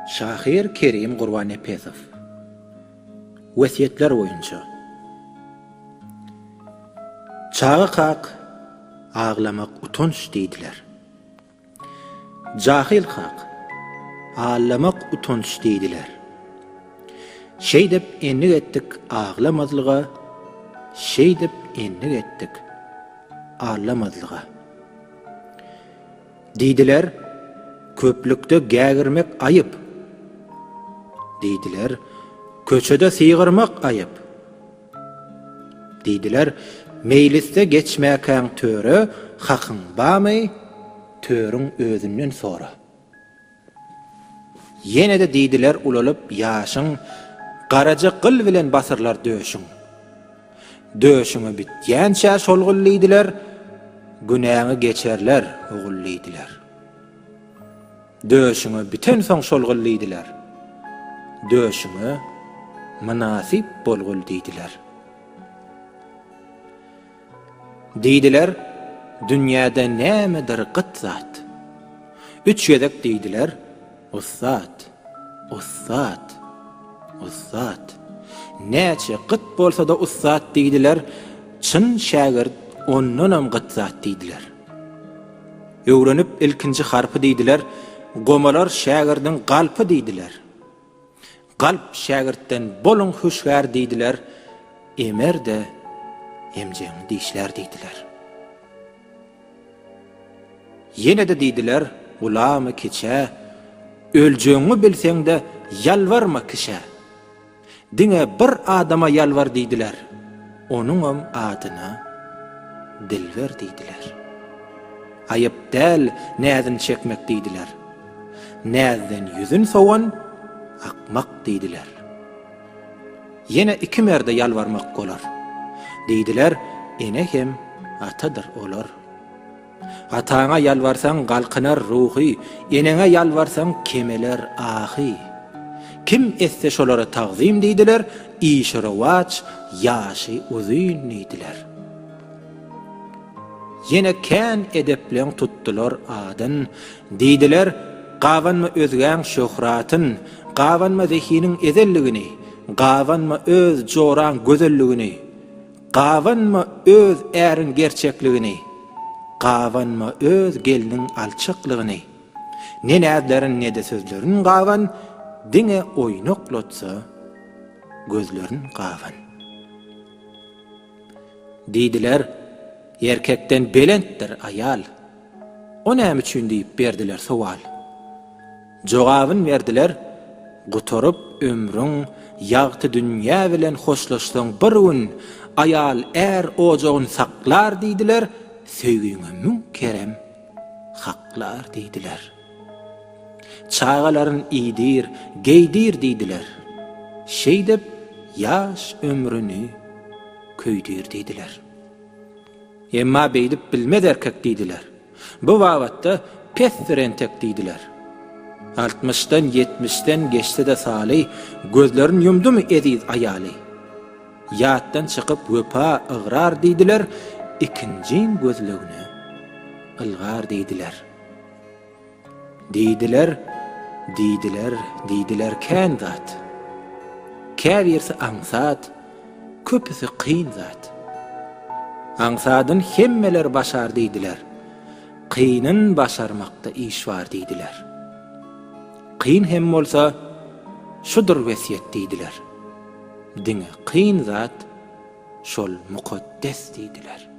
Şahir Kerim Gurbanepesov. Vesiyetler boyunca. Çağı kak, ağlamak utanç deydiler. Cahil kak, ağlamak utanç deydiler. Şey dep enlik ettik ağlamadılığa, şey dep enlik ettik ağlamadılığa. Deydiler, köplükte gägirmek ayıp. Deydiler, köçede sıyğırmak ayıp. Deydiler, mejliste geçmäkäň töre hakyň bamy, törüň özünden sonra. Yine de deydiler ulalyp ýaşyň garaja gyl bilen basyrlar döşüň. Döşüňi bitýänçä şolgullydylar, günäňi geçerler ogullydylar. Döşüňi biten soň şolgullydylar. Döşüňi münasip bolgul deydiler. Deydiler, dünýäde nämedir gyt zat. Üç ýedek deydiler, ussat, ussat, ussat. Näçe gyt bolsa-da ussat deydiler, çyn şägirt onnunam gyt zat deydiler. Öwrenip ilkinji harpy deydiler, gomalar şägirdiň galpy deydiler. Galp şägirtden bolun huşgär deydiler, emer de emjeň diýişler deydiler. Yine de deydiler, ulamy keçe, öljeňi bilseň-de ýalvarma kişe. Diňe bir adama ýalvar deydiler, onuňam adyna Dilber deydiler. Aýyp däl näzin çekmek deydiler. Näzden ýüzün sowan akmak deydiler. Yine iki merde ýalvarmak bolar. Deydiler, ene hem atadır olar. Ataňa ýalvarsaň galkynar ruhy, enenge ýalvarsaň kemeler ahy. Kim etse şolara tagzim deydiler, işara waç, ýaşy uzyn deydiler. Yine kän edepleň tutdular adan, deydiler, gawanma özgäň şöhratyn, gawanma zehiniň ezelligini, gawanma öz joran gözelligini, gawanma öz ärin gerçekligini, gawanma öz geliniň alçyklygyny. Ne nädlerin ne de sözlerin gawan, diňe oýnoklatsa gözlerin gawan. Deydiler, erkekden belentdir ayal. O näme üçin diýip berdiler sowal. Jogabyn berdiler, gutorup ömrüň ýagty dünýä bilen hoşlaşsaň bir gün ayal ojagyny saklar deydiler, söýgüňe münkerem haklar deydiler. Çağalaryn iýdir, geýdir deydiler. Şey dep ýaş ömrüni köýdir deydiler. Emma beýdip bilmez erkek deydiler. Bu wagtda pesrentek deydiler. 60'dan 70'den geçse de salih, gözlerin yumdu mu ediz ayali? Yattan çıkıp wöpa ıgrar deydiler, ikincin gözlüğünü ılgar deydiler. Deydiler kän zat. Käbirsi aňsat, köpüsi qyyn zat. Aňsadyn hemmeler başar deydiler. Qyynyn başarmakda iş var deydiler. Qyyn hem bolsa şudur wesiýet deydiler. Diňe qyyn zat şol mukaddes deydiler.